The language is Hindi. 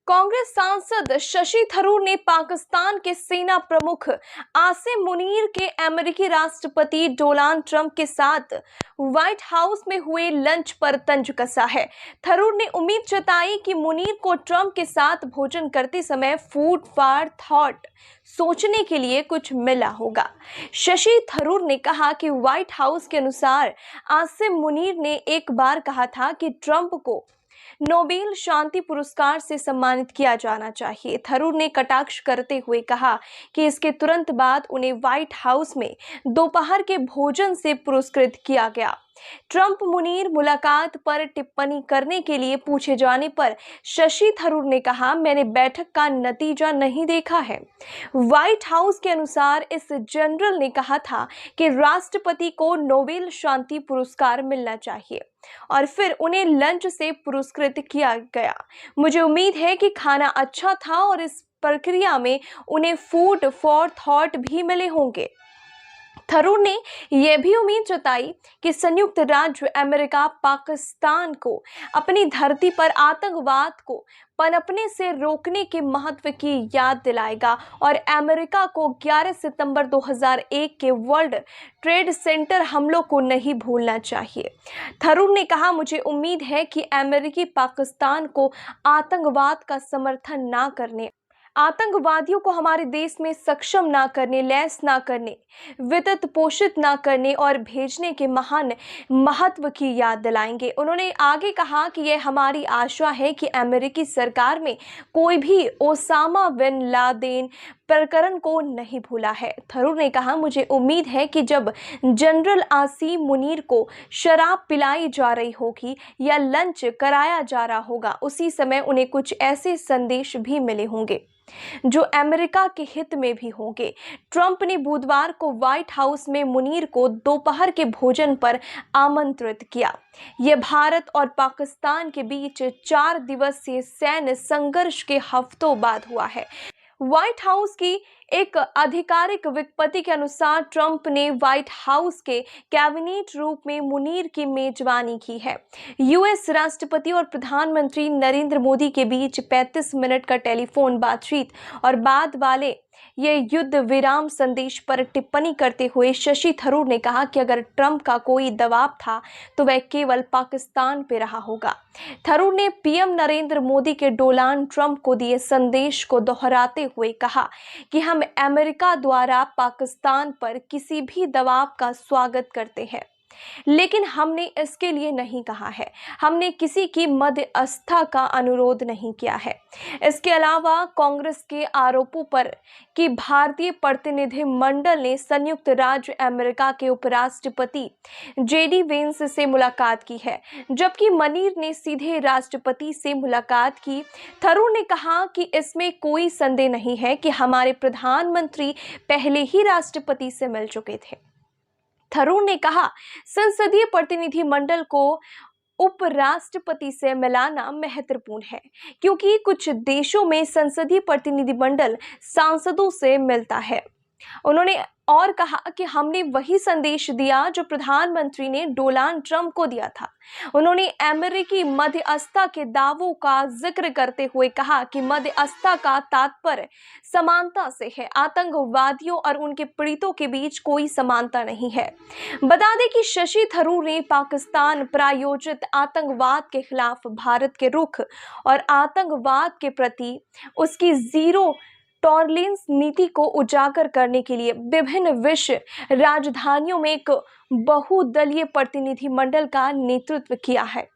कांग्रेस सांसद शशि थरूर ने पाकिस्तान के सेना प्रमुख आसिम मुनीर के अमेरिकी राष्ट्रपति डोनाल्ड ट्रंप के साथ व्हाइट हाउस में हुए लंच पर तंज कसा है। थरूर ने उम्मीद जताई कि मुनीर को ट्रंप के साथ भोजन करते समय फूड फॉर थॉट सोचने के लिए कुछ मिला होगा। शशि थरूर ने कहा कि व्हाइट हाउस के अनुसार आसिम मुनीर ने एक बार कहा था कि ट्रंप को नोबेल शांति पुरस्कार से सम्मानित किया जाना चाहिए। थरूर ने कटाक्ष करते हुए कहा कि इसके तुरंत बाद उन्हें व्हाइट हाउस में दोपहर के भोजन से पुरस्कृत किया गया। ट्रंप मुनीर मुलाकात पर टिप्पणी करने के लिए पूछे जाने पर शशि थरूर ने कहा, मैंने बैठक का नतीजा नहीं देखा है। व्हाइट हाउस के अनुसार इस जनरल ने कहा था कि राष्ट्रपति को नोबेल शांति पुरस्कार मिलना चाहिए और फिर उन्हें लंच से पुरस्कृत किया गया। मुझे उम्मीद है कि खाना अच्छा था और इस प्रक्रिया में उन्हें फूड फॉर थॉट भी मिले होंगे। थरूर ने यह भी उम्मीद जताई कि संयुक्त राज्य अमेरिका पाकिस्तान को अपनी धरती पर आतंकवाद को पनपने से रोकने के महत्व की याद दिलाएगा और अमेरिका को 11 सितंबर 2001 के वर्ल्ड ट्रेड सेंटर हमलों को नहीं भूलना चाहिए। थरूर ने कहा, मुझे उम्मीद है कि अमेरिकी पाकिस्तान को आतंकवाद का समर्थन ना करने, आतंकवादियों को हमारे देश में सक्षम ना करने, लैस ना करने, वित्त पोषित ना करने और भेजने के महान महत्व की याद दिलाएंगे। उन्होंने आगे कहा कि यह हमारी आशा है कि अमेरिकी सरकार में कोई भी ओसामा बिन लादेन प्रकरण को नहीं भूला है। थरूर ने कहा, मुझे उम्मीद है कि जब जनरल आसिम मुनीर को शराब पिलाई जा रही होगी या लंच कराया जा रहा होगा, उसी समय उन्हें कुछ ऐसे संदेश भी मिले होंगे जो अमेरिका के हित में भी होंगे। ट्रंप ने बुधवार को व्हाइट हाउस में मुनीर को दोपहर के भोजन पर आमंत्रित किया। यह भारत और पाकिस्तान के बीच 4 दिवसीय सैन्य संघर्ष के हफ्तों बाद हुआ है। व्हाइट हाउस की एक आधिकारिक विज्ञप्ति के अनुसार ट्रंप ने व्हाइट हाउस के कैबिनेट रूप में मुनीर की मेजबानी की है। यूएस राष्ट्रपति और प्रधानमंत्री नरेंद्र मोदी के बीच 35 मिनट का टेलीफोन बातचीत और बाद वाले ये युद्ध विराम संदेश पर टिप्पणी करते हुए शशि थरूर ने कहा कि अगर ट्रंप का कोई दबाव था तो वह केवल पाकिस्तान पे रहा होगा। थरूर ने पीएम नरेंद्र मोदी के डोनाल्ड ट्रंप को दिए संदेश को दोहराते हुए कहा कि हम अमेरिका द्वारा पाकिस्तान पर किसी भी दबाव का स्वागत करते हैं, लेकिन हमने इसके लिए नहीं कहा है, हमने किसी की मध्यस्थता का अनुरोध नहीं किया है। इसके अलावा कांग्रेस के आरोपों पर कि भारतीय प्रतिनिधिमंडल ने संयुक्त राज्य अमेरिका के उपराष्ट्रपति जेडी वेंस से मुलाकात की है, जबकि मुनीर ने सीधे राष्ट्रपति से मुलाकात की। थरूर ने कहा कि इसमें कोई संदेह नहीं है कि हमारे प्रधानमंत्री पहले ही राष्ट्रपति से मिल चुके थे। थरूर ने कहा, संसदीय प्रतिनिधिमंडल को उपराष्ट्रपति से मिलाना महत्वपूर्ण है क्योंकि कुछ देशों में संसदीय प्रतिनिधिमंडल सांसदों से मिलता है। उन्होंने और कहा कि हमने वही संदेश दिया जो प्रधानमंत्री ने डोनाल्ड ट्रंप को दिया था। उन्होंने अमेरिकी मध्यस्थता के दावों का जिक्र करते हुए कहा कि मध्यस्थता का तात्पर्य समानता से है, आतंकवादियों और उनके पीड़ितों के बीच कोई समानता नहीं है। बता दें कि शशि थरूर ने पाकिस्तान प्रायोजित आतंकवाद के खिलाफ भारत के रुख और आतंकवाद के प्रति उसकी जीरो टॉलरेंस नीति को उजागर करने के लिए विभिन्न विश्व राजधानियों में एक बहुदलीय प्रतिनिधिमंडल का नेतृत्व किया है।